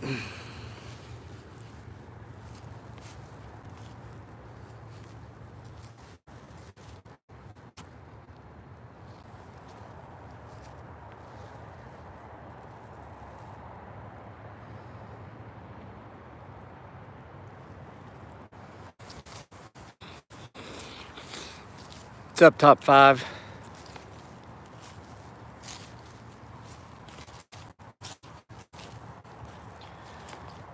What's up, top five?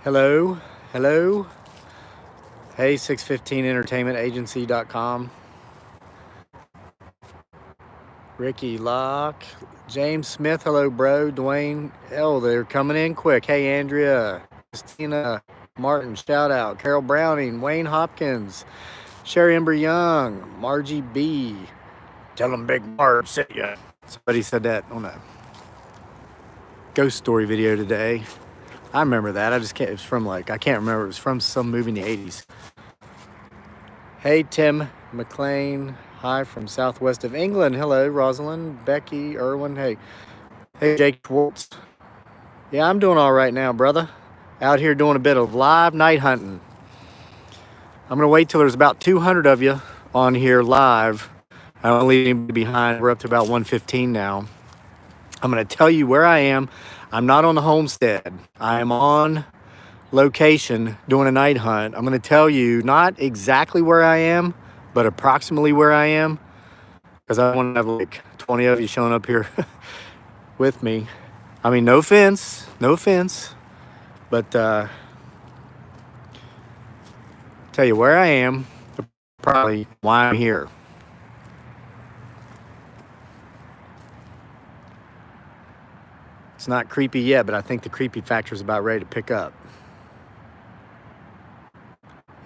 Hello, hello. Hey, 615entertainmentagency.com. Ricky Locke, James Smith, hello, bro. Dwayne, oh, they're coming in quick. Hey, Andrea, Christina Martin, shout out. Carol Browning, Wayne Hopkins, Sherry Ember Young, Margie B. Tell them Big Marge sent ya. Somebody said that on a ghost story video today. I remember that. I just can't. It was from I can't remember. It was from some movie in the 80s. Hey, Tim McLean. Hi from southwest of England. Hello, Rosalind, Becky, Irwin. Hey, Jake Schwartz. Yeah, I'm doing all right now, brother. Out here doing a bit of live night hunting. I'm gonna wait till there's about 200 of you on here live. I don't leave anybody behind. We're up to about 115 now. I'm gonna tell you where I am. I'm not on the homestead. I am on location doing a night hunt. I'm going to tell you not exactly where I am, but approximately where I am, because I want to have like 20 of you showing up here with me. I mean, no offense, but tell you where I am, probably why I'm here. It's not creepy yet, but I think the creepy factor is about ready to pick up.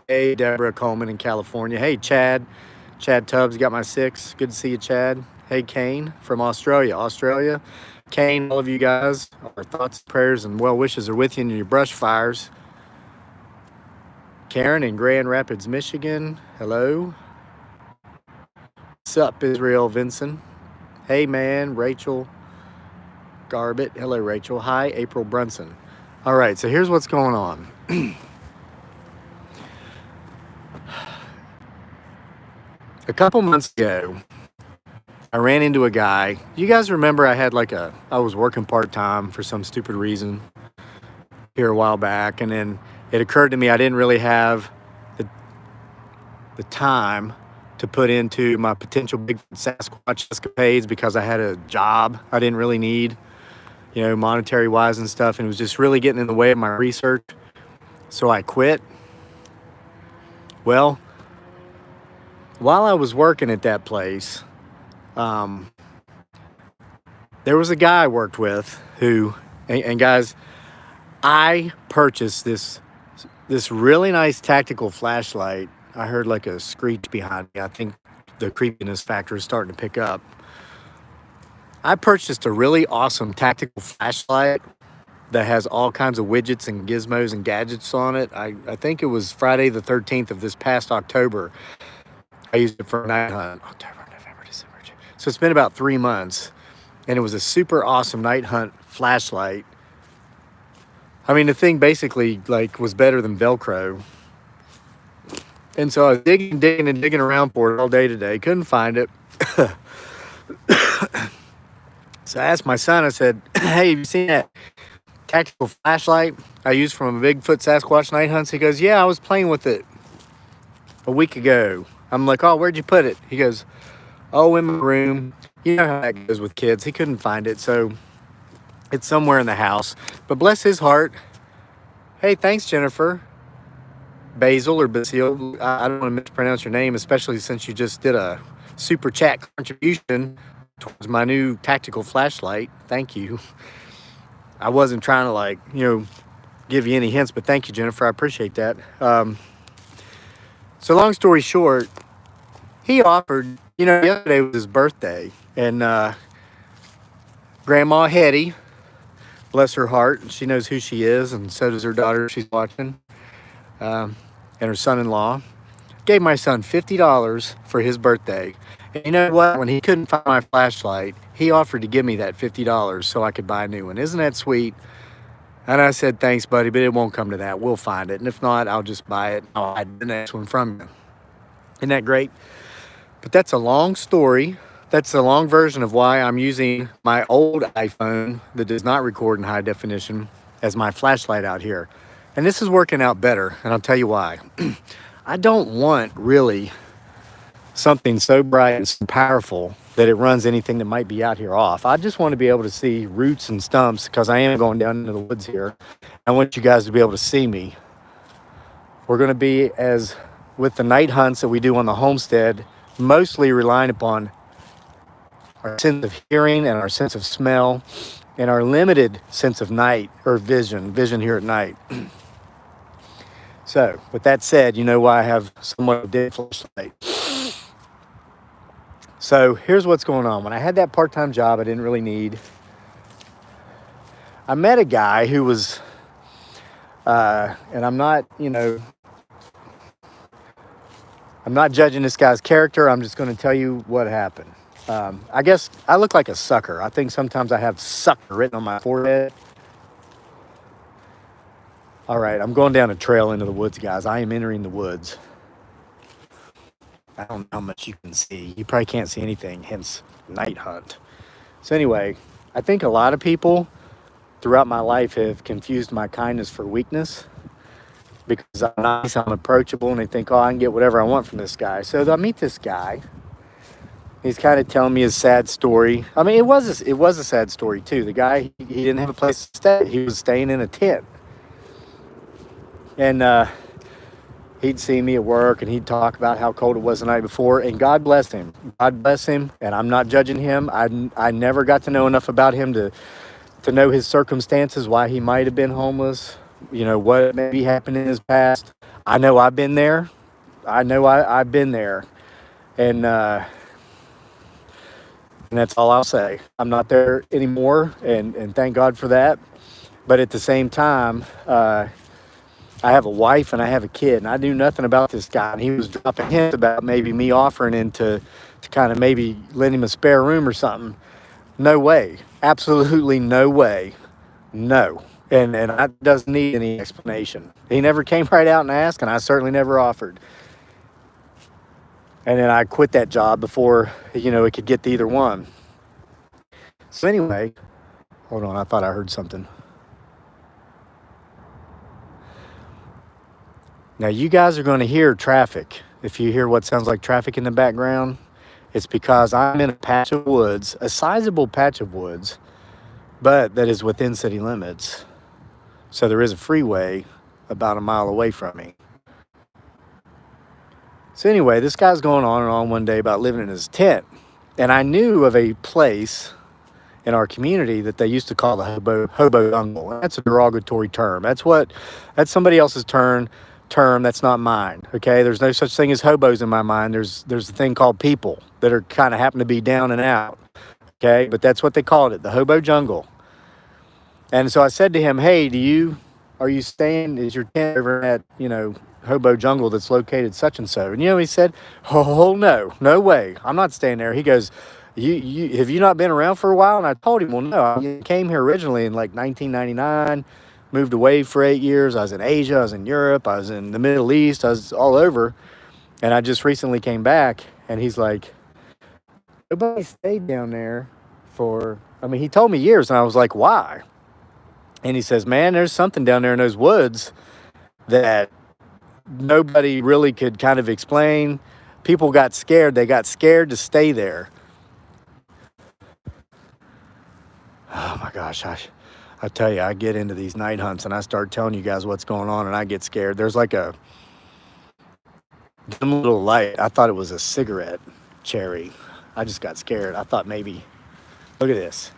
Hey, Deborah Coleman in California. Hey, Chad Tubbs, got my 6. Good to see you, Chad. Hey, Kane from Australia. Kane, all of you guys, our thoughts, prayers, and well wishes are with you in your brush fires. Karen in Grand Rapids, Michigan. Hello. What's up, Israel Vinson? Hey, man, Rachel Garbett. Hello, Rachel. Hi, April Brunson. All right, so here's what's going on. A couple months ago, I ran into a guy. You guys remember I was working part-time for some stupid reason here a while back, and then it occurred to me I didn't really have the time to put into my potential Bigfoot Sasquatch escapades because I had a job I didn't really need, monetary wise and stuff, and it was just really getting in the way of my research. So I quit. Well, while I was working at that place, there was a guy I worked with who, and guys, I purchased this really nice tactical flashlight. I heard like a screech behind me. I think the creepiness factor is starting to pick up. I purchased a really awesome tactical flashlight that has all kinds of widgets and gizmos and gadgets on it. I think it was Friday the 13th of this past October. I used it for a night hunt. October, November, December, June. So it's been about 3 months, and it was a super awesome night hunt flashlight. I mean, the thing basically was better than Velcro. And so I was digging around for it all day today. Couldn't find it. So I asked my son, I said, hey, have you seen that tactical flashlight I used from a Bigfoot Sasquatch night hunts? He goes, yeah, I was playing with it a week ago. I'm like, oh, where'd you put it? He goes, oh, in my room. You know how that goes with kids. He couldn't find it, so it's somewhere in the house. But bless his heart. Hey, thanks, Jennifer. Basil or Basil. I don't want to mispronounce your name, especially since you just did a super chat contribution towards my new tactical flashlight. Thank you. I wasn't trying to give you any hints, but thank you, Jennifer. I appreciate that. So long story short, he offered, yesterday was his birthday, and Grandma Hetty, bless her heart, she knows who she is, and so does her daughter. She's watching, and her son-in-law gave my son $50 for his birthday. And you know what? When he couldn't find my flashlight, he offered to give me that $50 so I could buy a new one. Isn't that sweet? And I said, thanks, buddy, but it won't come to that. We'll find it. And if not, I'll just buy it. I'll hide the next one from you. Isn't that great? But that's a long story. That's a long version of why I'm using my old iPhone that does not record in high definition as my flashlight out here. And this is working out better, and I'll tell you why. I don't want really something so bright and so powerful that it runs anything that might be out here off. I just want to be able to see roots and stumps because I am going down into the woods here. I want you guys to be able to see me. We're going to be, as with the night hunts that we do on the homestead, mostly relying upon our sense of hearing and our sense of smell and our limited sense of night or vision here at night. So with that said, you know why I have somewhat of a dead flashlight. So here's what's going on. When I had that part-time job I didn't really need, I met a guy who was, and I'm not, I'm not judging this guy's character. I'm just going to tell you what happened. I guess I look like a sucker. I think sometimes I have sucker written on my forehead. All right, I'm going down a trail into the woods, guys. I am entering the woods. I don't know how much you can see. You probably can't see anything, hence night hunt. So anyway, I think a lot of people throughout my life have confused my kindness for weakness because I'm nice, I'm approachable, and they think, oh, I can get whatever I want from this guy. So I meet this guy. He's kind of telling me his sad story. I mean, it was a sad story too. The guy, he didn't have a place to stay. He was staying in a tent. And he'd see me at work and he'd talk about how cold it was the night before. And God bless him. God bless him. And I'm not judging him. I never got to know enough about him to know his circumstances, why he might have been homeless, what maybe happened in his past. I know I've been there. I know I've been there. And that's all I'll say. I'm not there anymore, and thank God for that. But at the same time, I have a wife and I have a kid, and I knew nothing about this guy. And he was dropping hints about maybe me offering him to kind of maybe lend him a spare room or something. No way. Absolutely no way. No. And that doesn't need any explanation. He never came right out and asked, and I certainly never offered. And then I quit that job before, it could get to either one. So anyway, hold on, I thought I heard something. Now you guys are going to hear traffic. If you hear what sounds like traffic in the background, it's because I'm in a patch of woods, a sizable patch of woods, but that is within city limits. So there is a freeway about a mile away from me. So anyway, this guy's going on and on one day about living in his tent. And I knew of a place in our community that they used to call the hobo jungle. That's a derogatory term. That's somebody else's term. That's not mine. Okay, there's no such thing as hobos in my mind. There's a thing called people that are kind of happen to be down and out. Okay, but that's what they called it, the hobo jungle. And so I said to him, hey, are you staying, is your tent over at, hobo jungle that's located such and so? And he said, oh no way, I'm not staying there. He goes, you have you not been around for a while? And I told him, well, no, I came here originally in like 1999, moved away for 8 years. I was in Asia, I was in Europe, I was in the Middle East, I was all over, and I just recently came back. And he's like, nobody stayed down there he told me years. And I was like, why? And he says, man, there's something down there in those woods that nobody really could kind of explain. People got scared. They got scared to stay there. Oh my gosh, I tell you, I get into these night hunts and I start telling you guys what's going on and I get scared. There's like a dim little light. I thought it was a cigarette cherry. I just got scared. I thought maybe, look at this.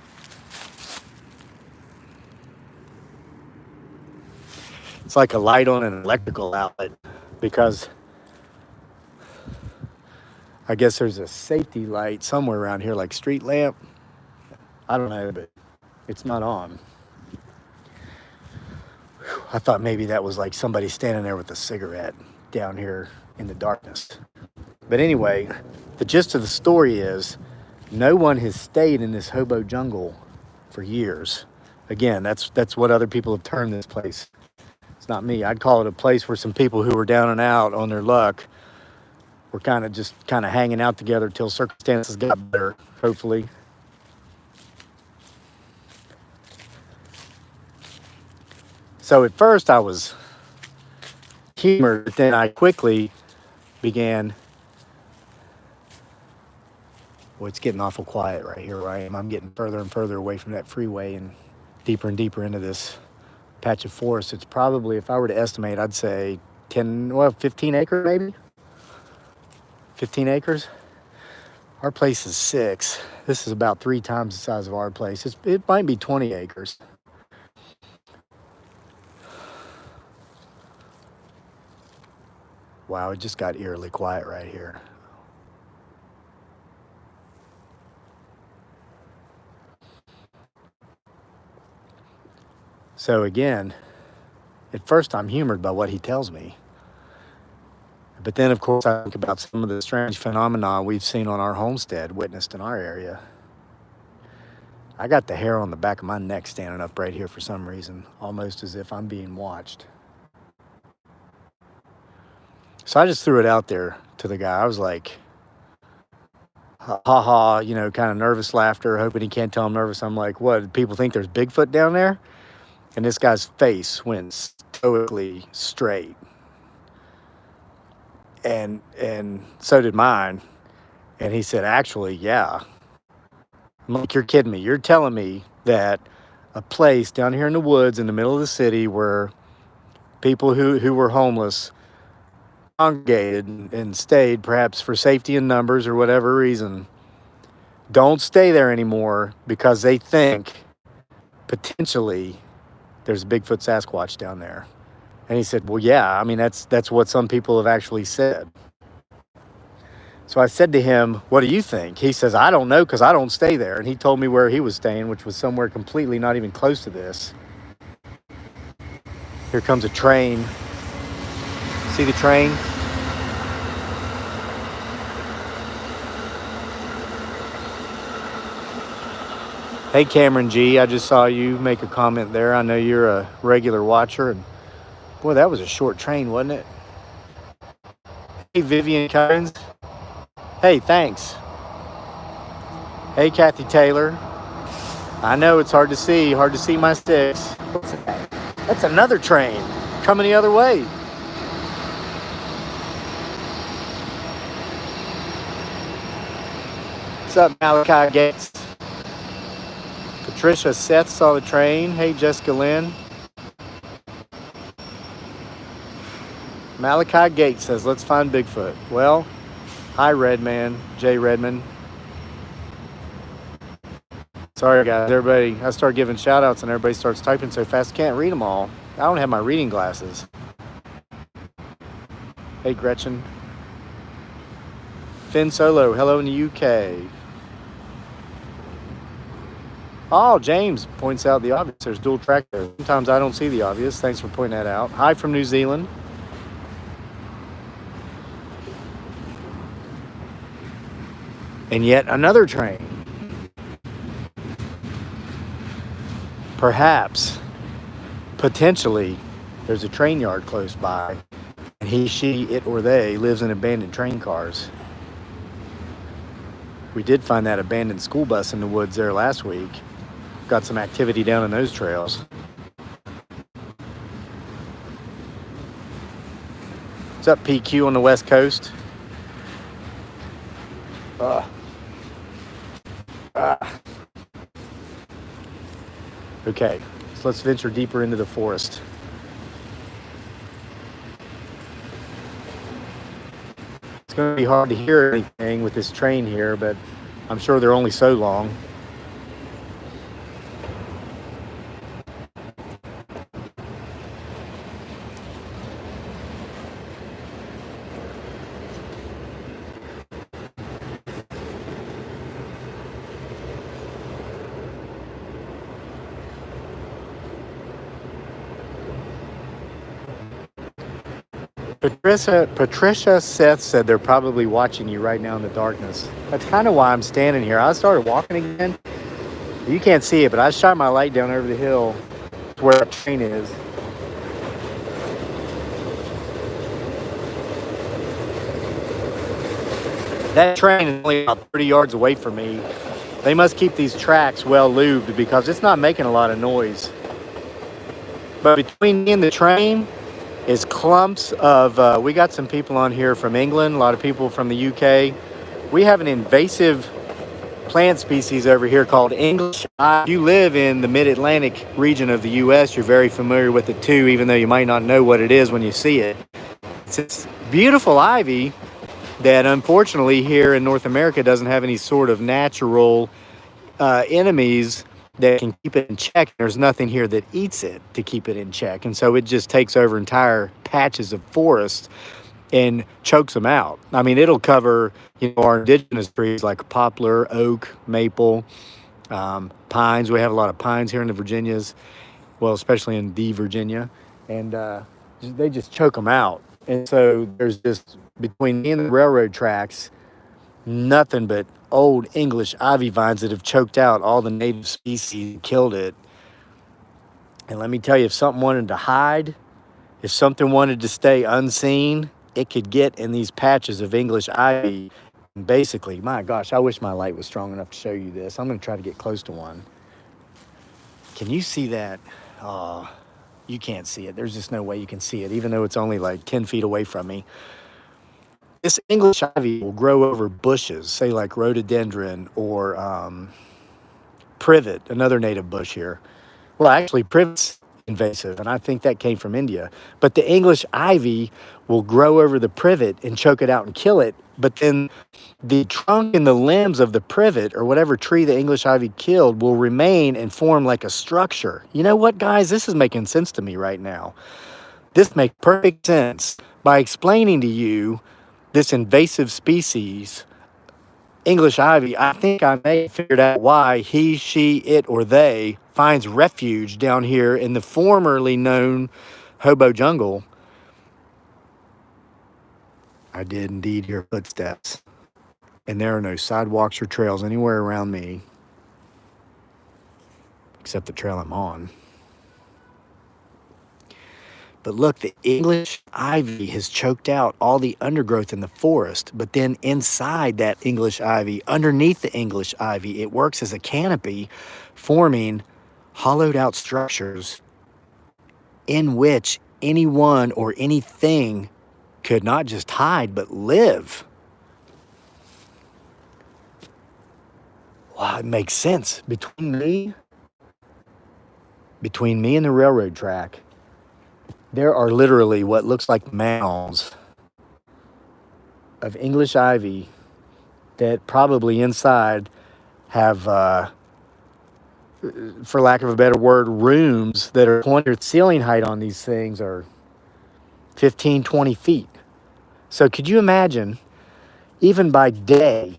It's like a light on an electrical outlet because I guess there's a safety light somewhere around here, like street lamp. I don't know, but it's not on. I thought maybe that was like somebody standing there with a cigarette down here in the darkness. But anyway, the gist of the story is no one has stayed in this hobo jungle for years. Again, that's what other people have termed this place. It's not me. I'd call it a place where some people who were down and out on their luck were kind of hanging out together till circumstances got better, hopefully. So at first I was humored, but then I quickly began. Well, it's getting awful quiet right here where I am. I'm getting further and further away from that freeway and deeper into this patch of forest. It's probably, if I were to estimate, I'd say 15 acres maybe. 15 acres. Our place is 6. This is about 3 times the size of our place. It might be 20 acres. Wow, it just got eerily quiet right here. So again, at first I'm humored by what he tells me. But then, of course, I think about some of the strange phenomena we've seen on our homestead, witnessed in our area. I got the hair on the back of my neck standing up right here for some reason, almost as if I'm being watched. So I just threw it out there to the guy. I was like, ha ha, you know, kind of nervous laughter, hoping he can't tell I'm nervous. I'm like, what, do people think there's Bigfoot down there? And this guy's face went stoically straight. And so did mine. And he said, actually, yeah. I'm like, you're kidding me. You're telling me that a place down here in the woods in the middle of the city where people who were homeless congregated and stayed, perhaps for safety in numbers or whatever reason, don't stay there anymore because they think potentially there's a Bigfoot Sasquatch down there. And he said, well, yeah, I mean, that's what some people have actually said. So I said to him, what do you think? He says, I don't know because I don't stay there. And he told me where he was staying, which was somewhere completely not even close to this. Here comes a train. See the train? Hey, Cameron G, I just saw you make a comment there. I know you're a regular watcher. And boy, that was a short train, wasn't it? Hey, Vivian Kynes. Hey, thanks. Hey, Kathy Taylor. I know it's hard to see my 6. What's that? That's another train coming the other way. What's up, Malachi Gates? Patricia Seth saw the train. Hey, Jessica Lynn. Malachi Gates says, let's find Bigfoot. Well, hi, Redman, Jay Redman. Sorry, guys. Everybody, I start giving shout outs and everybody starts typing so fast I can't read them all. I don't have my reading glasses. Hey, Gretchen. Finn Solo, hello in the UK. Oh, James points out the obvious. There's dual track there. Sometimes I don't see the obvious. Thanks for pointing that out. Hi from New Zealand. And yet another train. Perhaps, potentially, there's a train yard close by, and he, she, it, or they lives in abandoned train cars. We did find that abandoned school bus in the woods there last week. Got some activity down in those trails. What's up, PQ on the West Coast? Okay, so let's venture deeper into the forest. It's going to be hard to hear anything with this train here, but I'm sure they're only so long. Patricia Seth said they're probably watching you right now in the darkness. That's kind of why I'm standing here. I started walking again, You can't see it, but I shot my light down over the hill to where the train is. That train is only about 30 yards away from me. They must keep these tracks well lubed because it's not making a lot of noise. But between me and the train is clumps of, we got some people on here from England, a lot of people from the UK. We have an invasive plant species over here called English ivy. If you live in the mid-Atlantic region of the US, you're very familiar with it too, even though you might not know what it is when you see it. It's this beautiful ivy that unfortunately here in North America doesn't have any sort of natural enemies that can keep it in check. There's nothing here that eats it to keep it in check. And so it just takes over entire patches of forest and chokes them out. I mean, it'll cover, our indigenous trees like poplar, oak, maple, pines. We have a lot of pines here in the Virginias, well, especially in the Virginia. And they just choke them out. And so there's just, between me and the railroad tracks, nothing but old English ivy vines that have choked out all the native species and killed it. And let me tell you, if something wanted to hide, if something wanted to stay unseen, it could get in these patches of English ivy. And basically, my gosh, I wish my light was strong enough to show you this. I'm going to try to get close to one. Can you see that? Oh, you can't see it. There's just no way you can see it, even though it's only like 10 feet away from me. This English ivy will grow over bushes, say like rhododendron or privet, another native bush here. Well, actually, privet's invasive, and I think that came from India. But the English ivy will grow over the privet and choke it out and kill it. But then the trunk and the limbs of the privet or whatever tree the English ivy killed will remain and form like a structure. You know what, guys? This is making sense to me right now. This makes perfect sense by explaining to you this invasive species, English ivy. I think I may have figured out why he, she, it, or they finds refuge down here in the formerly known hobo jungle. I did indeed hear footsteps, and there are no sidewalks or trails anywhere around me except the trail I'm on. But look, the English ivy has choked out all the undergrowth in the forest. But then inside that English ivy, underneath the English ivy, it works as a canopy, forming hollowed out structures in which anyone or anything could not just hide, but live. Wow, it makes sense. Between me and the railroad track, there are literally what looks like mounds of English ivy that probably inside have, for lack of a better word, rooms that are 20 ceiling height on these things are 15, 20 feet. So could you imagine, even by day,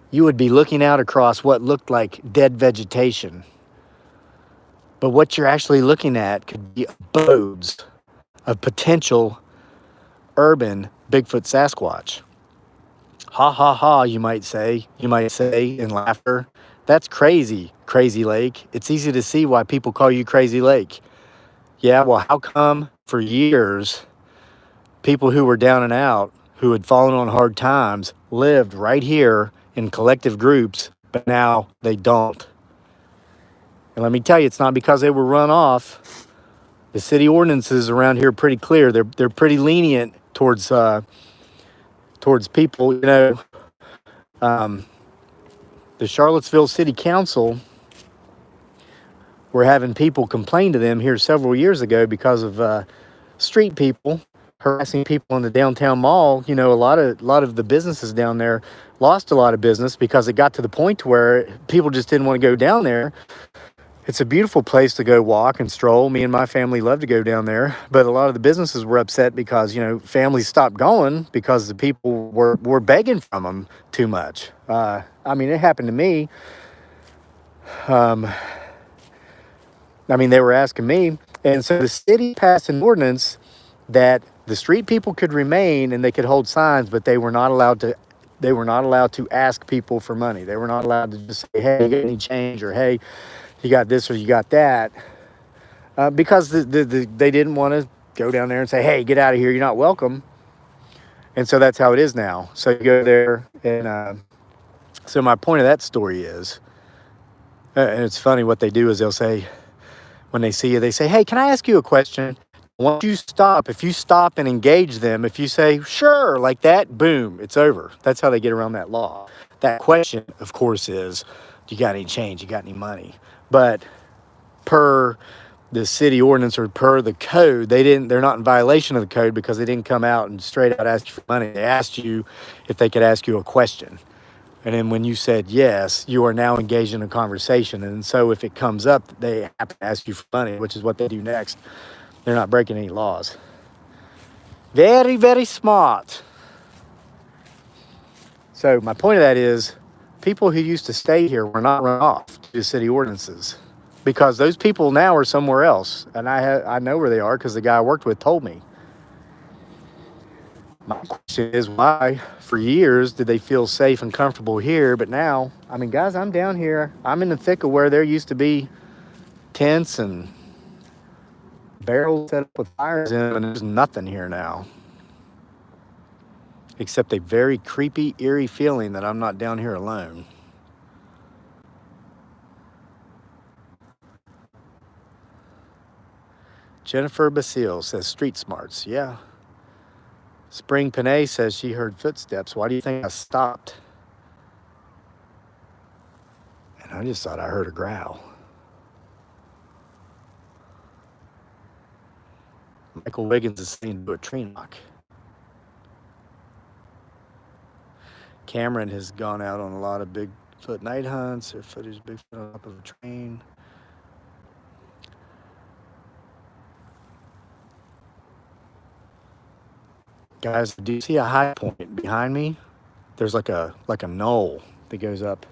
you would be looking out across what looked like dead vegetation. But what you're actually looking at could be abodes of potential urban Bigfoot Sasquatch. Ha ha ha, you might say in laughter. That's crazy, Crazy Lake. It's easy to see why people call you Crazy Lake. Yeah, well, how come for years people who were down and out, who had fallen on hard times, lived right here in collective groups, but now they don't? And let me tell you, it's not because they were run off. The city ordinances around here are pretty clear. They're pretty lenient towards people. The Charlottesville City Council were having people complain to them here several years ago because of street people harassing people in the downtown mall. A lot of the businesses down there lost a lot of business because it got to the point to where people just didn't want to go down there. It's a beautiful place to go walk and stroll. Me and my family love to go down there. But a lot of the businesses were upset because, families stopped going because the people were begging from them too much. It happened to me. They were asking me. And so the city passed an ordinance that the street people could remain and they could hold signs, but they were not allowed to They were not allowed to ask people for money. They were not allowed to just say, hey, you got any change, or hey, you got this or you got that, because they didn't want to go down there and say, hey, get out of here, you're not welcome. And so that's how it is now. So you go there, and so my point of that story is, and it's funny what they do is they'll say, when they see you, they say, hey, can I ask you a question? Once you stop, if you stop and engage them, if you say, sure, like that, boom, it's over. That's how they get around that law. That question, of course, is, you got any change? You got any money? But per the city ordinance or per the code, they're not in violation of the code because they didn't come out and straight out ask you for money. They asked you if they could ask you a question. And then when you said yes, you are now engaged in a conversation. And so if it comes up, they have to ask you for money, which is what they do next. They're not breaking any laws. Very, very smart. So my point of that is, people who used to stay here were not run off to city ordinances, because those people now are somewhere else. And I know where they are because the guy I worked with told me. My question is, why, for years, did they feel safe and comfortable here? But now, I mean, guys, I'm down here. I'm in the thick of where there used to be tents and barrels set up with fires in them, and there's nothing here now. Except a very creepy, eerie feeling that I'm not down here alone. Jennifer Basile says, street smarts. Yeah. Spring Panay says she heard footsteps. Why do you think I stopped? And I just thought I heard a growl. Michael Wiggins is saying, do a tree knock. Cameron has gone out on a lot of Bigfoot night hunts. There's footage of Bigfoot on top of a train. Guys, do you see a high point behind me? There's like a knoll that goes up.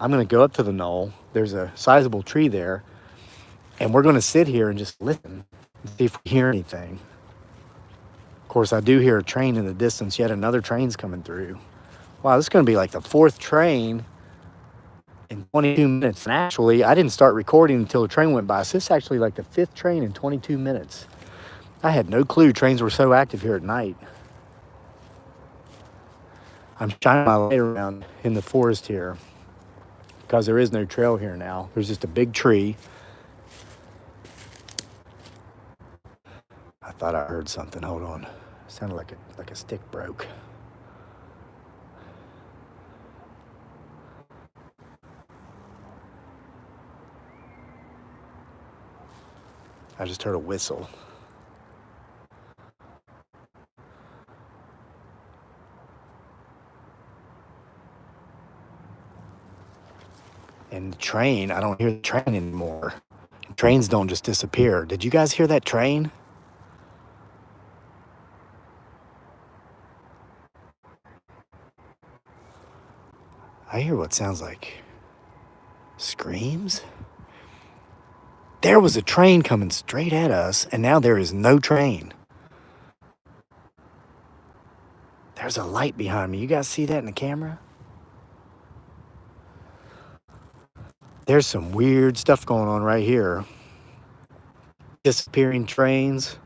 I'm going to go up to the knoll. There's a sizable tree there. And we're going to sit here and just listen and see if we hear anything. Of course, I do hear a train in the distance. Yet another train's coming through. Wow, this is going to be like the fourth train in 22 minutes. And actually, I didn't start recording until the train went by. So this is actually like the fifth train in 22 minutes. I had no clue trains were so active here at night. I'm shining my light around in the forest here because there is no trail here now. There's just a big tree. I thought I heard something. Hold on. It sounded like a stick broke. I just heard a whistle. And the train, I don't hear the train anymore. Trains don't just disappear. Did you guys hear that train? I hear what sounds like screams. There was a train coming straight at us, and now there is no train. There's a light behind me. You guys see that in the camera? There's some weird stuff going on right here. Disappearing trains.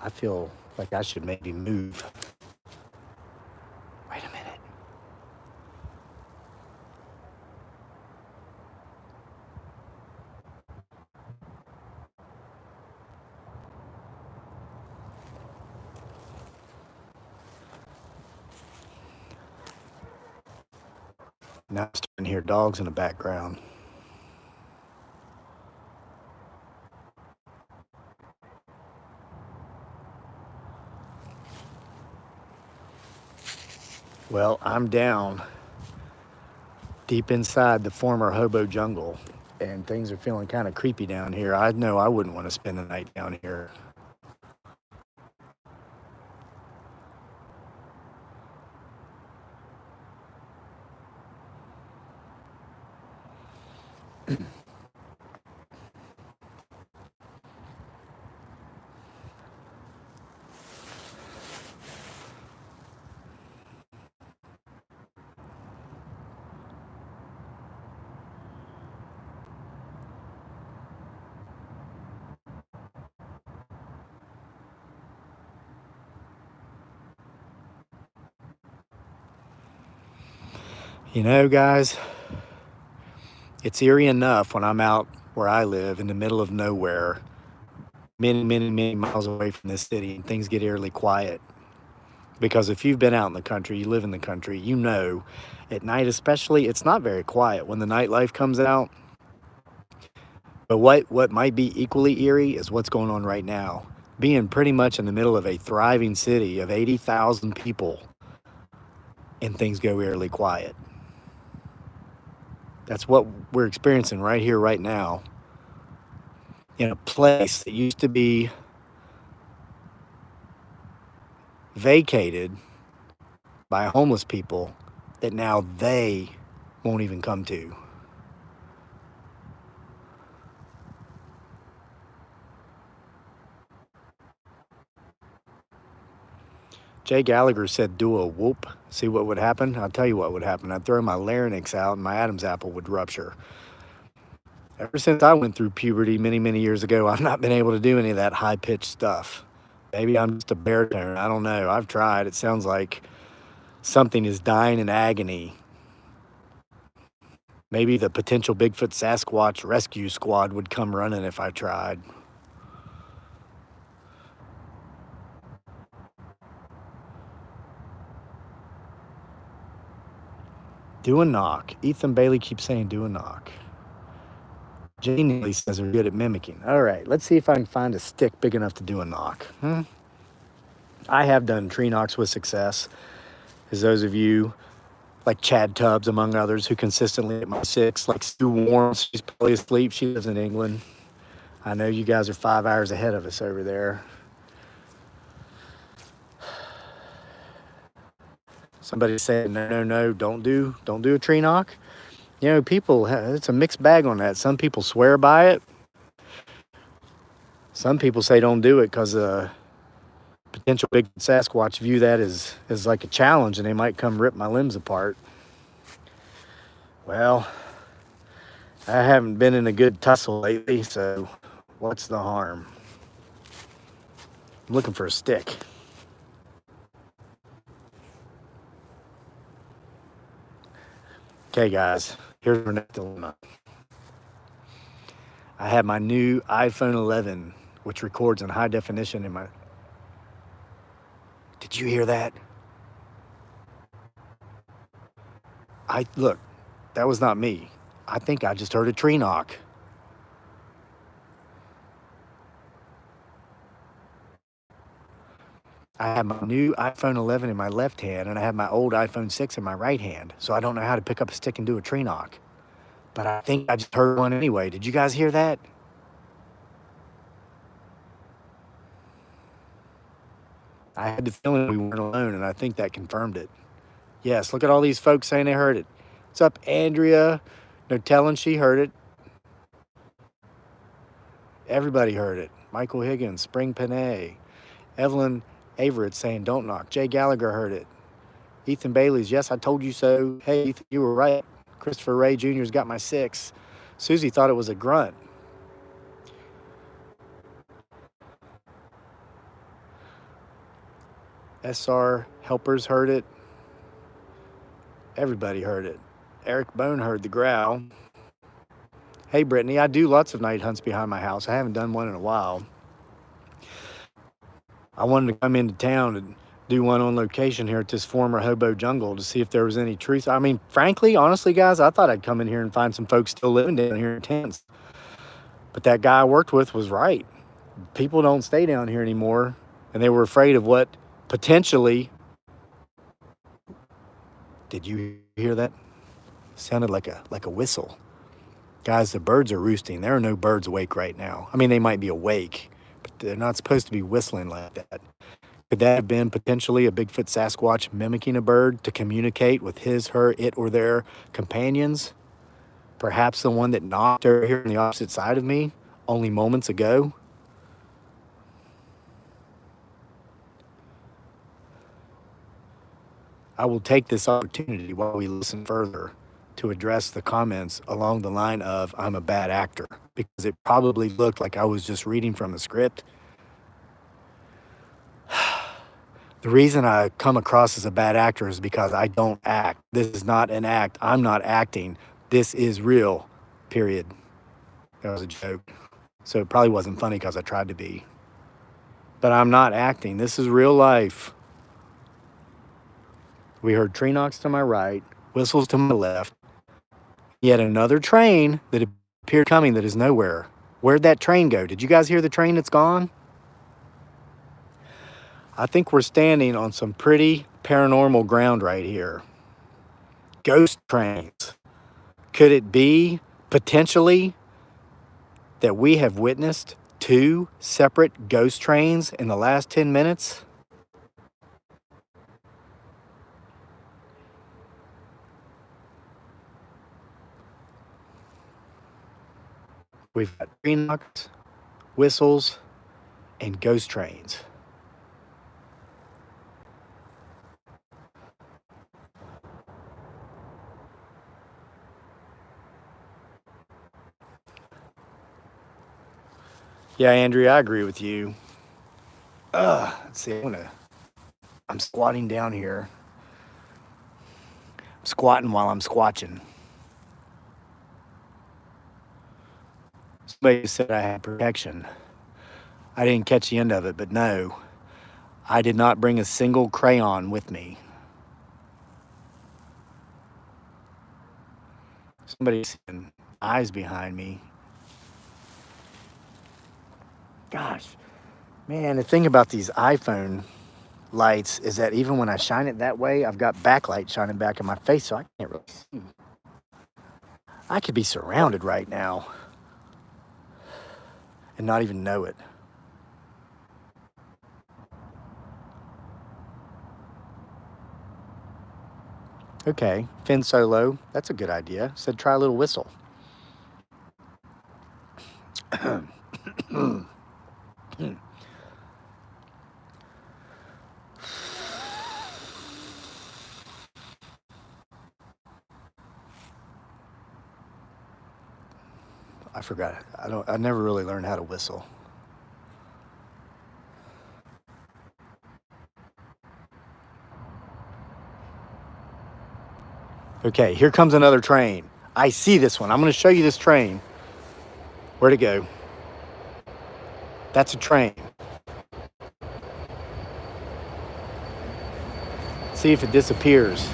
I feel like I should maybe move. Wait a minute. Now I'm starting to hear dogs in the background. Well, I'm down deep inside the former hobo jungle, and things are feeling kind of creepy down here. I know I wouldn't want to spend the night down here. You know, guys, it's eerie enough when I'm out where I live in the middle of nowhere, many, many, many miles away from this city, and things get eerily quiet. Because if you've been out in the country, you live in the country, you know, at night especially, it's not very quiet when the nightlife comes out. But what might be equally eerie is what's going on right now. Being pretty much in the middle of a thriving city of 80,000 people, and things go eerily quiet. That's what we're experiencing right here, right now, in a place that used to be vacated by homeless people that now they won't even come to. Jay Gallagher said, do a whoop, see what would happen. I'll tell you what would happen. I'd throw my larynx out and my Adam's apple would rupture. Ever since I went through puberty many, many years ago, I've not been able to do any of that high-pitched stuff. Maybe I'm just a baritone. I don't know. I've tried. It sounds like something is dying in agony. Maybe the potential Bigfoot Sasquatch rescue squad would come running if I tried. Do a knock. Ethan Bailey keeps saying do a knock. Jane Neely says they're good at mimicking. All right, let's see if I can find a stick big enough to do a knock. I have done tree knocks with success. As those of you like Chad Tubbs, among others, who consistently hit my six, like Sue Warren, she's probably asleep. She lives in England. I know you guys are 5 hours ahead of us over there. Somebody said, no, don't do a tree knock. You know, people, it's a mixed bag on that. Some people swear by it. Some people say don't do it because potential big Sasquatch view that as like a challenge and they might come rip my limbs apart. Well, I haven't been in a good tussle lately, so what's the harm? I'm looking for a stick. Okay, guys, here's our next dilemma. I have my new iPhone 11, which records in high definition in my... Did you hear that? Look, that was not me. I think I just heard a tree knock. I have my new iPhone 11 in my left hand, and I have my old iPhone 6 in my right hand, so I don't know how to pick up a stick and do a tree knock. But I think I just heard one anyway. Did you guys hear that? I had the feeling we weren't alone, and I think that confirmed it. Yes, look at all these folks saying they heard it. What's up, Andrea? No telling she heard it. Everybody heard it. Michael Higgins, Spring Panay. Evelyn Averett saying don't knock. Jay Gallagher heard it. Ethan Bailey's, yes, I told you so. Hey, Ethan, you were right. Christopher Ray Jr.'s got my 6. Susie thought it was a grunt. SR Helpers heard it. Everybody heard it. Eric Bone heard the growl. Hey, Brittany, I do lots of night hunts behind my house. I haven't done one in a while. I wanted to come into town and do one on location here at this former hobo jungle to see if there was any truth. I mean, frankly, honestly, guys, I thought I'd come in here and find some folks still living down here in tents. But that guy I worked with was right. People don't stay down here anymore, and they were afraid of what potentially... Did you hear that? Sounded like a whistle. Guys, the birds are roosting. There are no birds awake right now. I mean, they might be awake, but they're not supposed to be whistling like that. Could that have been potentially a Bigfoot Sasquatch mimicking a bird to communicate with his, her, it, or their companions? Perhaps the one that knocked over here on the opposite side of me only moments ago? I will take this opportunity while we listen further to address the comments along the line of I'm a bad actor, because it probably looked like I was just reading from a script. The reason I come across as a bad actor is because I don't act. This is not an act. I'm not acting. This is real, period. That was a joke. So it probably wasn't funny because I tried to be. But I'm not acting. This is real life. We heard tree knocks to my right, whistles to my left. Yet another train that appeared coming that is nowhere. Where'd that train go? Did you guys hear the train that's gone? I think we're standing on some pretty paranormal ground right here. Ghost trains. Could it be, potentially, that we have witnessed 2 separate ghost trains in the last 10 minutes? We've got tree knocks, whistles, and ghost trains. Yeah, Andrea, I agree with you. Let's see, I'm squatting down here. I'm squatting while I'm squatching. Somebody said I had protection. I didn't catch the end of it, but no, I did not bring a single crayon with me. Somebody's seeing eyes behind me. Gosh, man, the thing about these iPhone lights is that even when I shine it that way, I've got backlight shining back in my face, so I can't really see. I could be surrounded right now and not even know it. Okay, Finn Solo, that's a good idea. Said try a little whistle. I forgot it. I never really learned how to whistle. Okay, here comes another train. I see this one. I'm going to show you this train. Where'd it go? That's a train. See if it disappears.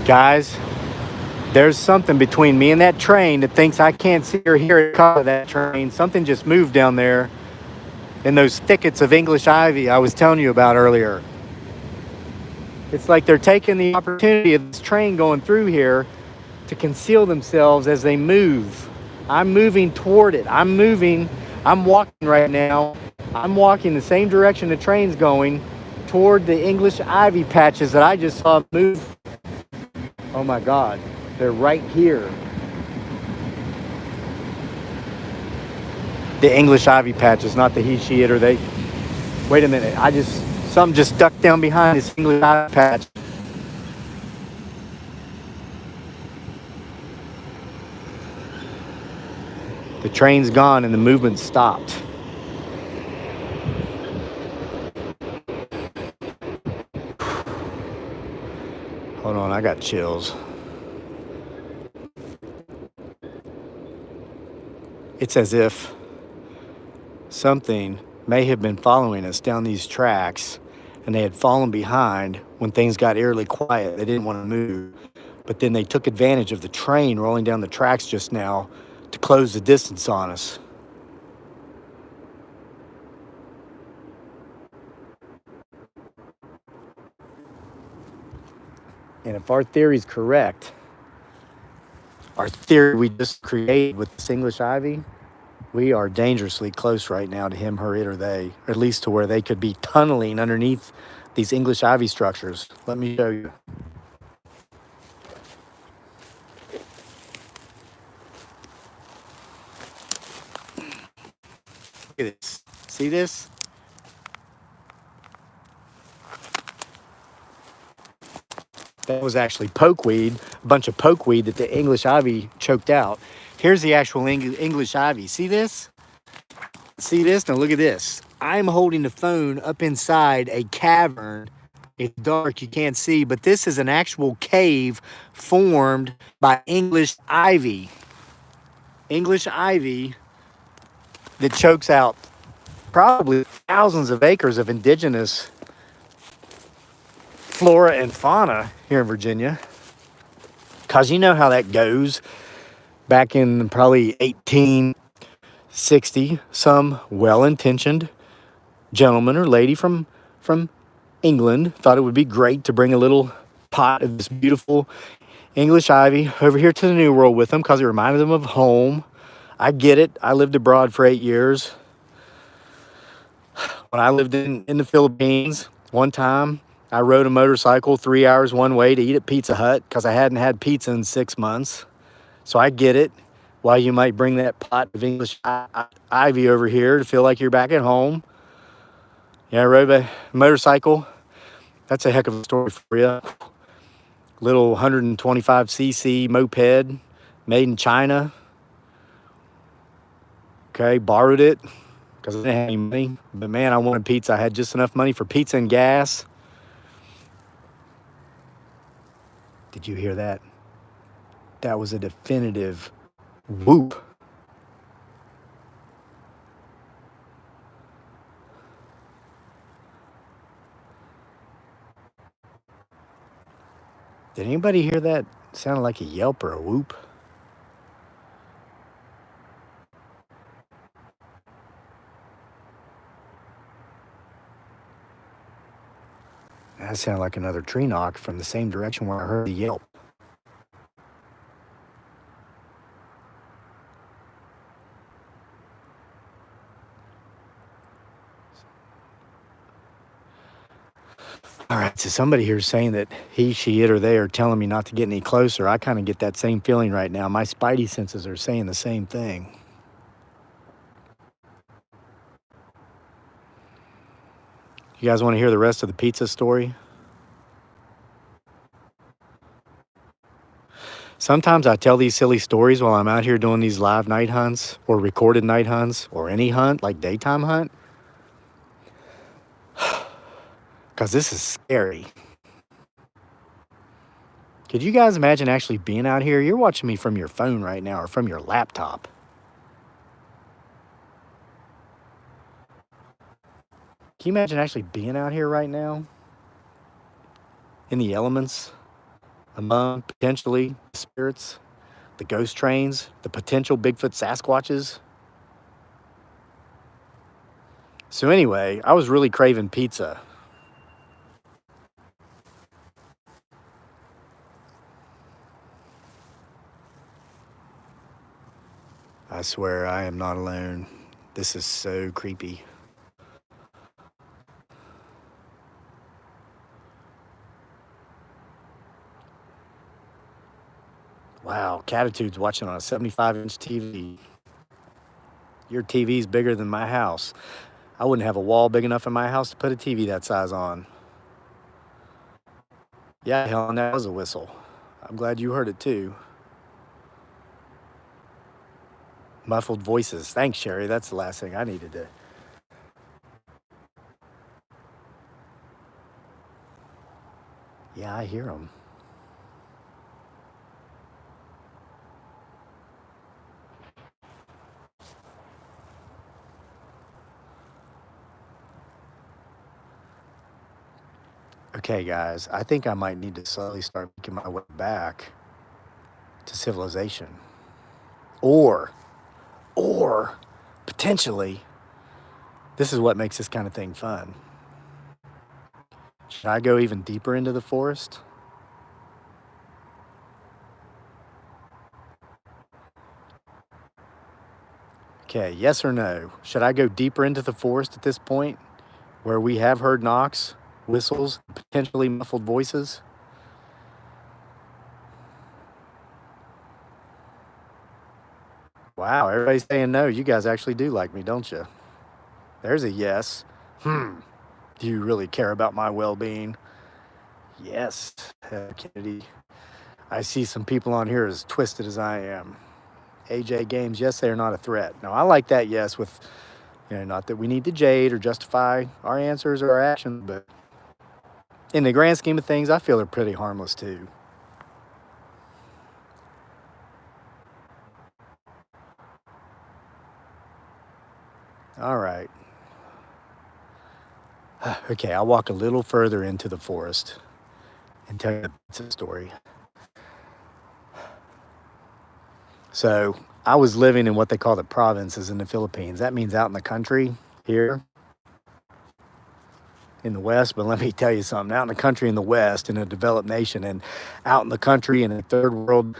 Guys, there's something between me and that train that thinks I can't see or hear it because of that train. Something just moved down there in those thickets of English ivy I was telling you about earlier. It's like they're taking the opportunity of this train going through here to conceal themselves as they move. I'm moving toward it. I'm walking right now. I'm walking the same direction the train's going toward the English ivy patches that I just saw move. Oh my God, they're right here. The English ivy patches, not the he, she, it, or they. Wait a minute, something just stuck down behind this English ivy patch. The train's gone and the movement stopped. Hold on, I got chills. It's as if something may have been following us down these tracks and they had fallen behind when things got eerily quiet. They didn't want to move, but then they took advantage of the train rolling down the tracks just now to close the distance on us. Hold on, I got chills. It's as if something may have been following us down these tracks and they had fallen behind when things got eerily quiet. They didn't want to move, but then they took advantage of the train rolling down the tracks just now to close the distance on us. And if our theory is correct, our theory we just created with this English ivy, we are dangerously close right now to him, her, it, or they, or at least to where they could be tunneling underneath these English ivy structures. Let me show you. Look at this. See this? That was actually pokeweed, a bunch of pokeweed that the English ivy choked out. Here's the actual English ivy. See this? See this? Now look at this. I'm holding the phone up inside a cavern. It's dark, you can't see, but this is an actual cave formed by English ivy. English ivy that chokes out probably thousands of acres of indigenous flora and fauna here in Virginia. Because you know how that goes. Back in probably 1860, some well-intentioned gentleman or lady from England thought it would be great to bring a little pot of this beautiful English ivy over here to the New World with them because it reminded them of home. I get it. I lived abroad for 8 years. When I lived in the Philippines, one time I rode a motorcycle 3 hours one way to eat at Pizza Hut because I hadn't had pizza in 6 months. So I get it. Why you might bring that pot of English ivy over here to feel like you're back at home. Yeah, I rode a motorcycle. That's a heck of a story for you. Little 125cc moped made in China. Okay, borrowed it because I didn't have any money. But man, I wanted pizza. I had just enough money for pizza and gas. Did you hear that? That was a definitive whoop. Did anybody hear that? It sounded like a yelp or a whoop. That sounded like another tree knock from the same direction where I heard the yelp. All right, so somebody here is saying that he, she, it, or they are telling me not to get any closer. I kind of get that same feeling right now. My spidey senses are saying the same thing. You guys want to hear the rest of the pizza story? Sometimes I tell these silly stories while I'm out here doing these live night hunts or recorded night hunts or any hunt, like daytime hunt. Because this is scary. Could you guys imagine actually being out here? You're watching me from your phone right now or from your laptop. Can you imagine actually being out here right now? In the elements? Among potentially the spirits, the ghost trains, the potential Bigfoot Sasquatches? So anyway, I was really craving pizza. I swear I am not alone. This is so creepy. Wow, Catitude's watching on a 75-inch TV. Your TV's bigger than my house. I wouldn't have a wall big enough in my house to put a TV that size on. Yeah, Helen, that was a whistle. I'm glad you heard it too. Muffled voices. Thanks, Sherry. That's the last thing I needed to. Yeah, I hear them. Okay, guys, I think I might need to slowly start making my way back to civilization. Or potentially, this is what makes this kind of thing fun. Should I go even deeper into the forest? Okay, yes or no? Should I go deeper into the forest at this point where we have heard knocks, whistles, potentially muffled voices? Wow, everybody's saying no. You guys actually do like me, don't you? There's a yes. Do you really care about my well-being? Yes, Kennedy. I see some people on here as twisted as I am. AJ Games, yes, they are not a threat. Now, I like that yes with, not that we need to jade or justify our answers or our actions, but in the grand scheme of things, I feel they're pretty harmless too. All right. Okay, I'll walk a little further into the forest and tell you the story. So I was living in what they call the provinces in the Philippines. That means out in the country here in the West. But let me tell you something, out in the country in the West, in a developed nation, and out in the country in a third world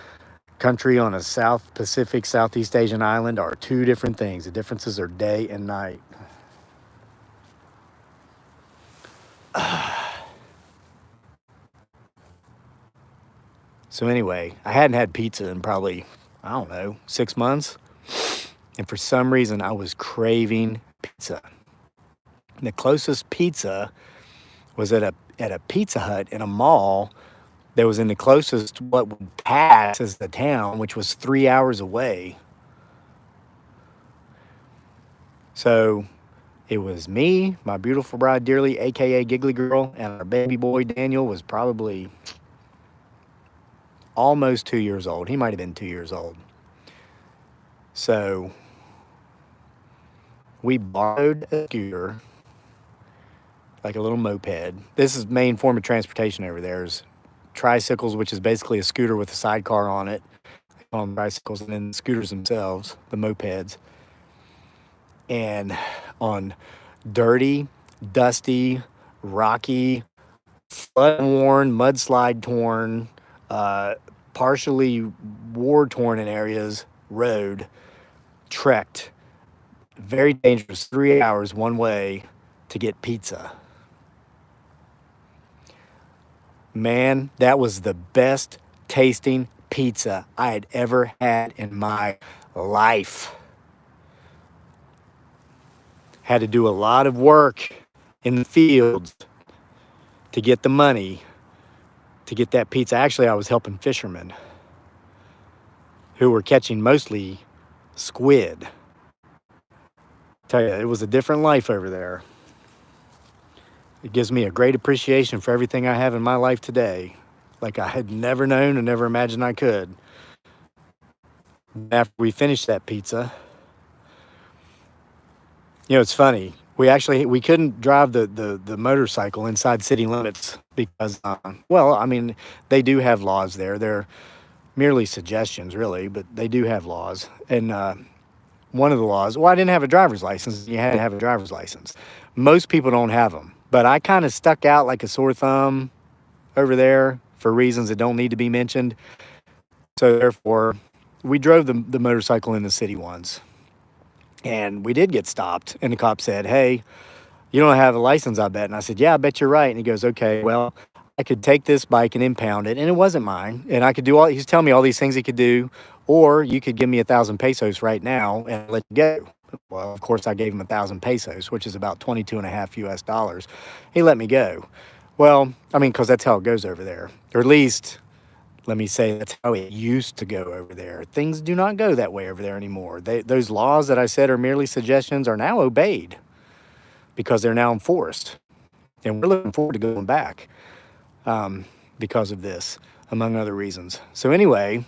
country on a South Pacific, Southeast Asian island are two different things. The differences are day and night. So anyway, I hadn't had pizza in probably, I don't know, 6 months. And for some reason, I was craving pizza. And the closest pizza was at a Pizza Hut in a mall that was in the closest what would pass as the town, which was 3 hours away. So it was me, my beautiful bride Dearly, aka Giggly Girl, and our baby boy Daniel was probably almost 2 years old. He might have been 2 years old. So we borrowed a scooter, like a little moped. This is main form of transportation over there is tricycles, which is basically a scooter with a sidecar on it. They call them tricycles, and then the scooters themselves, the mopeds. And on dirty, dusty, rocky, flood-worn, mudslide-torn, partially war-torn in areas, road, trekked, very dangerous, 3 hours one way to get pizza. Man, that was the best tasting pizza I had ever had in my life. Had to do a lot of work in the fields to get the money to get that pizza. Actually, I was helping fishermen who were catching mostly squid. Tell you, it was a different life over there. It gives me a great appreciation for everything I have in my life today, like I had never known and never imagined I could. After we finished that pizza, it's funny. We couldn't drive the motorcycle inside city limits because, they do have laws there. They're merely suggestions, really, but they do have laws. And one of the laws, I didn't have a driver's license. You had to have a driver's license. Most people don't have them. But I kind of stuck out like a sore thumb over there for reasons that don't need to be mentioned. So therefore, we drove the motorcycle in the city once. And we did get stopped. And the cop said, "Hey, you don't have a license, I bet." And I said, "Yeah, I bet you're right." And he goes, "Okay, well, I could take this bike and impound it." And it wasn't mine. And I could do he's telling me all these things he could do. Or you could give me 1,000 pesos right now and let you go. Well, of course, I gave him 1,000 pesos, which is about 22.5 US dollars. He let me go. Well, because that's how it goes over there. Or at least, let me say, that's how it used to go over there. Things do not go that way over there anymore. Those laws that I said are merely suggestions are now obeyed because they're now enforced. And we're looking forward to going back because of this, among other reasons. So anyway,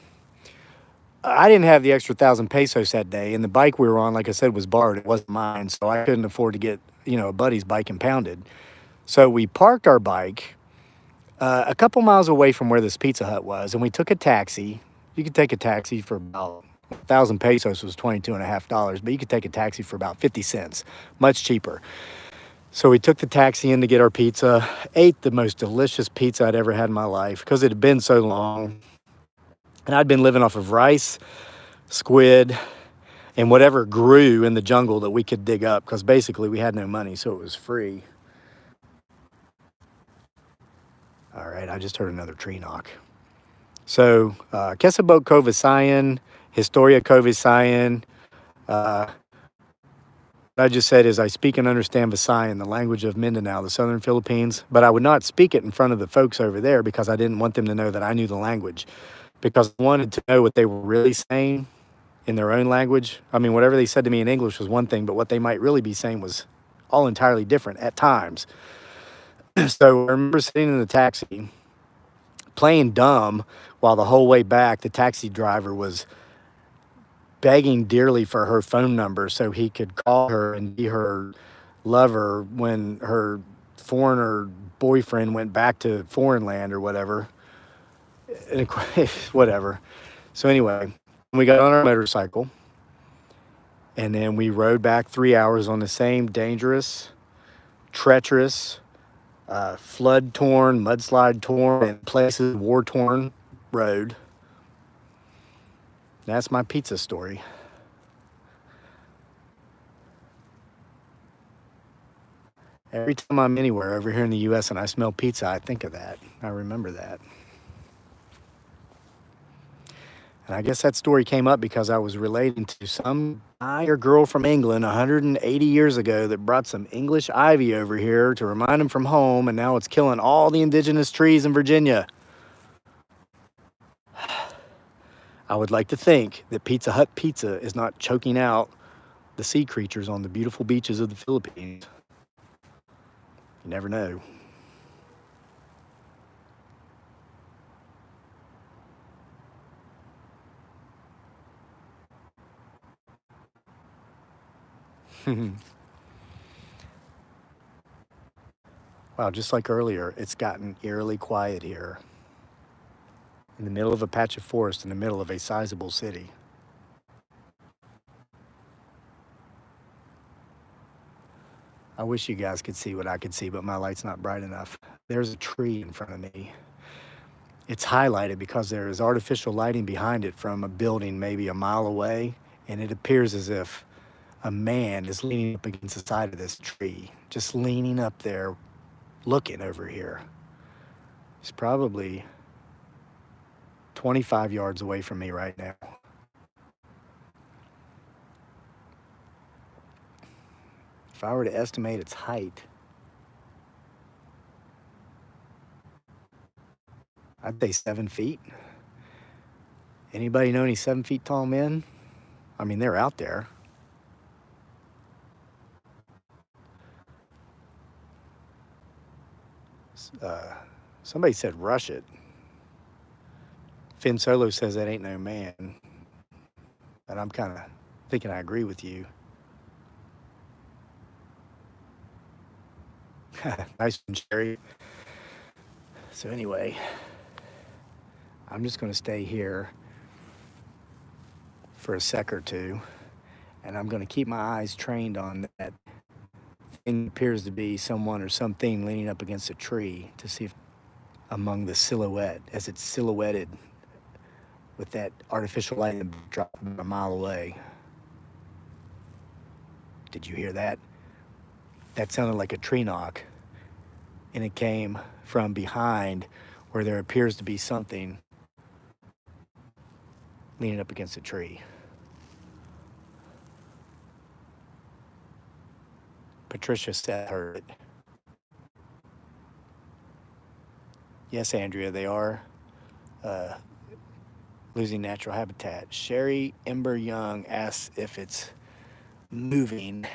I didn't have the extra 1,000 pesos that day, and the bike we were on, like I said, was borrowed. It wasn't mine, so I couldn't afford to get, a buddy's bike impounded. So we parked our bike a couple miles away from where this Pizza Hut was, and we took a taxi. You could take a taxi for about 1,000 pesos was $22.5, but you could take a taxi for about 50 cents, much cheaper. So we took the taxi in to get our pizza, ate the most delicious pizza I'd ever had in my life because it had been so long. And I'd been living off of rice, squid, and whatever grew in the jungle that we could dig up, because basically we had no money, so it was free. All right, I just heard another tree knock. So, Kesabok Kovisayan, Historia Kovisayan. What I just said is I speak and understand Visayan, the language of Mindanao, the southern Philippines, but I would not speak it in front of the folks over there because I didn't want them to know that I knew the language, because I wanted to know what they were really saying in their own language. I mean, whatever they said to me in English was one thing, but what they might really be saying was all entirely different at times. So I remember sitting in the taxi playing dumb while the whole way back the taxi driver was begging dearly for her phone number so he could call her and be her lover when her foreigner boyfriend went back to foreign land or whatever. Whatever. So anyway, we got on our motorcycle and then we rode back 3 hours on the same dangerous, treacherous, flood torn, mudslide torn, and places war torn road. That's my pizza story. Every time I'm anywhere over here in the US and I smell pizza, I think of that. I remember that. And I guess that story came up because I was relating to some guy or girl from England 180 years ago that brought some English ivy over here to remind him from home, and now it's killing all the indigenous trees in Virginia. I would like to think that Pizza Hut pizza is not choking out the sea creatures on the beautiful beaches of the Philippines. You never know. Wow, just like earlier, it's gotten eerily quiet here. In the middle of a patch of forest, in the middle of a sizable city. I wish you guys could see what I could see, but my light's not bright enough. There's a tree in front of me. It's highlighted because there is artificial lighting behind it from a building maybe a mile away, and it appears as if a man is leaning up against the side of this tree, just leaning up there, looking over here. He's probably 25 yards away from me right now. If I were to estimate its height, I'd say 7 feet. Anybody know any 7 feet tall men? I mean, they're out there. Somebody said rush it. Finn Solo says that ain't no man. And I'm kind of thinking I agree with you. Nice one, Sherry. So anyway, I'm just going to stay here for a sec or two, and I'm going to keep my eyes trained on that thing that appears to be someone or something leaning up against a tree to see if among the silhouette, as it's silhouetted with that artificial light drop a mile away. Did you hear that? That sounded like a tree knock, and it came from behind where there appears to be something leaning up against a tree. Patricia said heard it. Yes, Andrea, they are losing natural habitat. Sherry Ember Young asks if it's moving.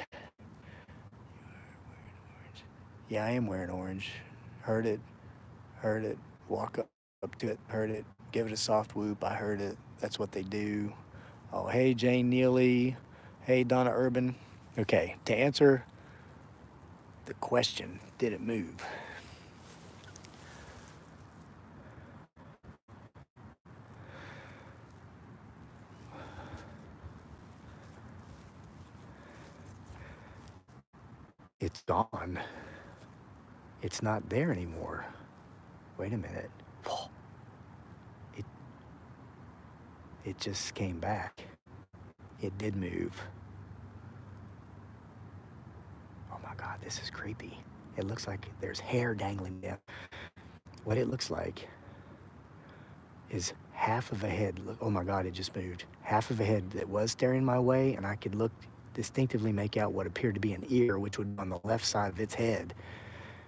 Yeah, I am wearing orange. Heard it. Heard it. Walk up to it. Heard it. Give it a soft whoop. I heard it. That's what they do. Oh, hey, Jane Neely. Hey, Donna Urban. Okay, to answer the question, did it move? It's gone. It's not there anymore. Wait a minute. It just came back. It did move. Oh my God, this is creepy. It looks like there's hair dangling down. What it looks like is half of a head. Look, oh my God, it just moved. Half of a head that was staring my way, and I could look distinctively make out what appeared to be an ear, which would be on the left side of its head.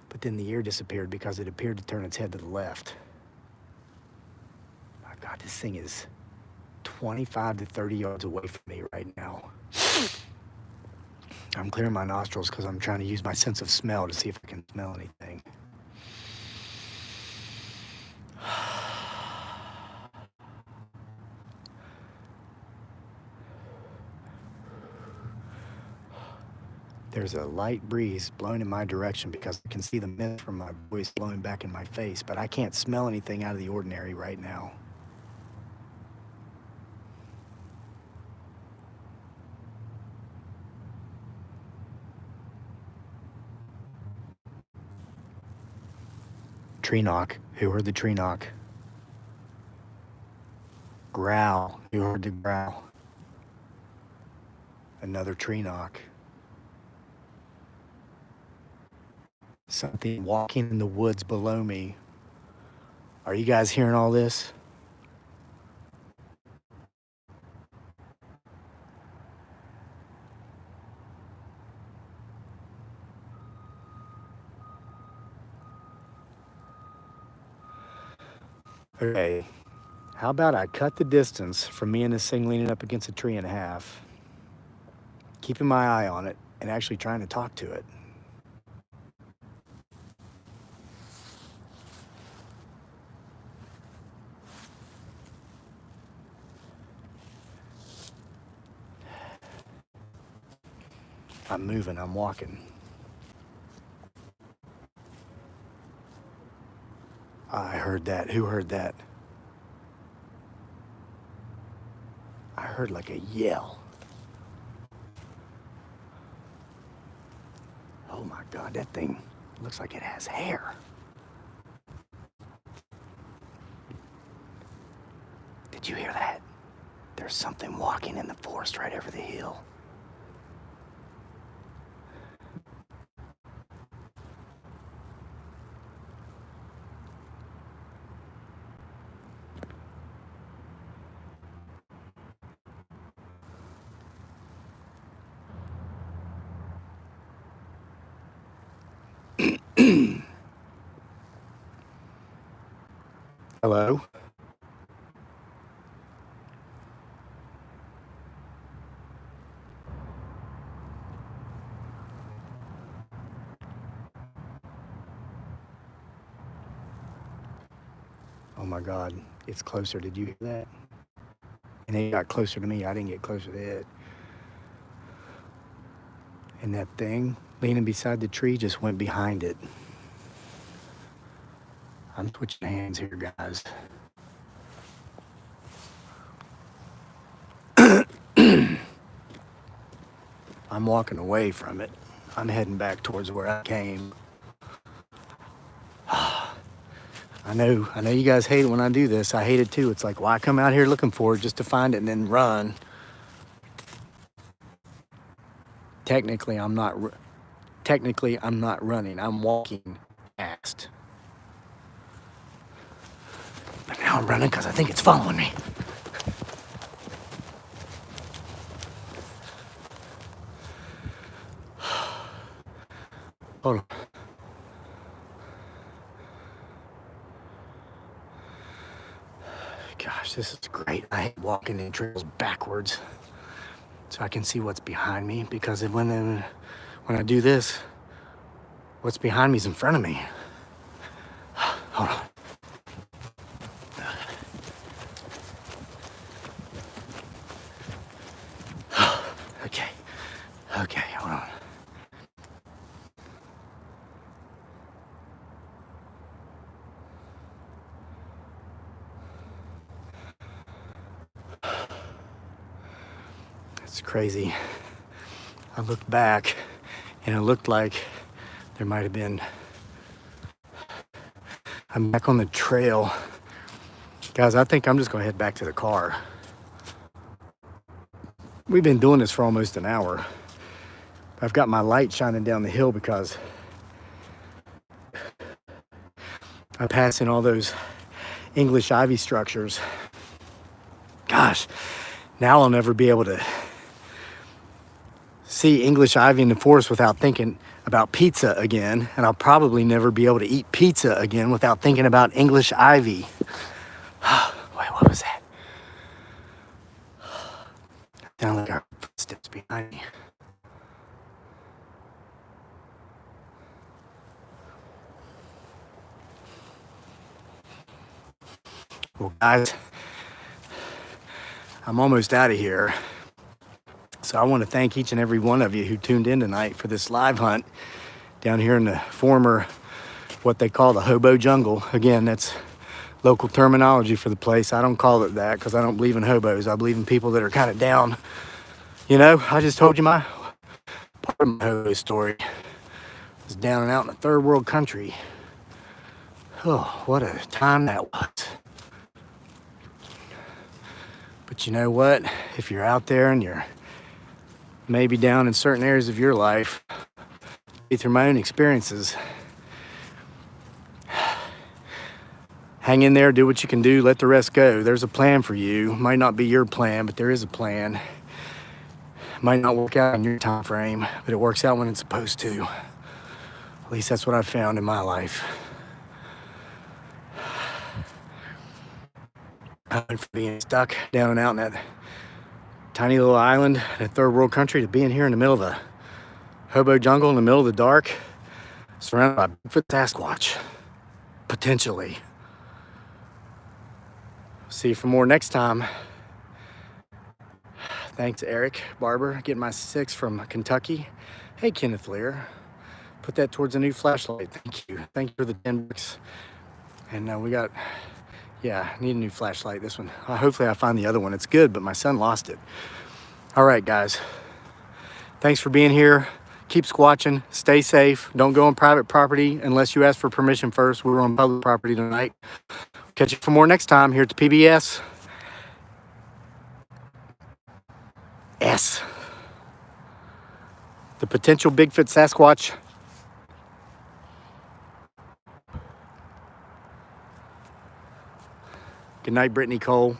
But then the ear disappeared because it appeared to turn its head to the left. My God, this thing is 25 to 30 yards away from me right now. I'm clearing my nostrils because I'm trying to use my sense of smell to see if I can smell anything. There's a light breeze blowing in my direction because I can see the mist from my voice blowing back in my face, but I can't smell anything out of the ordinary right now. Tree knock. Who heard the tree knock? Growl. Who heard the growl? Another tree knock. Something walking in the woods below me. Are you guys hearing all this? Okay, how about I cut the distance from me and this thing leaning up against a tree in half, keeping my eye on it, and actually trying to talk to it. I'm moving, I'm walking. I heard that. Who heard that? I heard like a yell. Oh my God, that thing looks like it has hair. Did you hear that? There's something walking in the forest right over the hill. Hello? Oh my God, it's closer. Did you hear that? And it got closer to me. I didn't get closer to it. And that thing leaning beside the tree just went behind it. I'm switching hands here, guys. I'm walking away from it. I'm heading back towards where I came. I know you guys hate it when I do this. I hate it too. It's like, why come out here looking for it just to find it and then run? Technically, I'm not running. I'm walking fast. But now I'm running because I think it's following me. Hold on. Gosh, this is great. I hate walking in trails backwards so I can see what's behind me, because when I do this, what's behind me is in front of me. Hold on. Okay, hold on. It's crazy. I looked back and it looked like there might have been. I'm back on the trail. Guys, I think I'm just gonna head back to the car. We've been doing this for almost an hour. I've got my light shining down the hill because I'm passing all those English ivy structures. Gosh, now I'll never be able to see English ivy in the forest without thinking about pizza again. And I'll probably never be able to eat pizza again without thinking about English ivy. Wait, what was that? Sound like our footsteps behind me. Well, guys, I'm almost out of here. So I want to thank each and every one of you who tuned in tonight for this live hunt down here in the former, what they call the hobo jungle. Again, that's local terminology for the place. I don't call it that because I don't believe in hobos. I believe in people that are kind of down. You know, I just told you my part of my hobo story. I was down and out in a third world country. Oh, what a time that was. But you know what? If you're out there and you're maybe down in certain areas of your life, through my own experiences, hang in there, do what you can do, let the rest go. There's a plan for you. Might not be your plan, but there is a plan. Might not work out in your time frame, but it works out when it's supposed to. At least that's what I've found in my life. I went from being stuck down and out in that tiny little island in a third world country to being here in the middle of the hobo jungle in the middle of the dark, surrounded by Bigfoot, Sasquatch, potentially. See you for more next time. Thanks, Eric Barber, getting my 6 from Kentucky. Hey, Kenneth Lear, put that towards a new flashlight. Thank you. Thank you for the 10 bucks. And we got, yeah, I need a new flashlight. This one. Hopefully I find the other one. It's good, but my son lost it. All right, guys. Thanks for being here. Keep squatching. Stay safe. Don't go on private property unless you ask for permission first. We're on public property tonight. Catch you for more next time here at the PBS. The potential Bigfoot Sasquatch. Good night, Brittany Cole.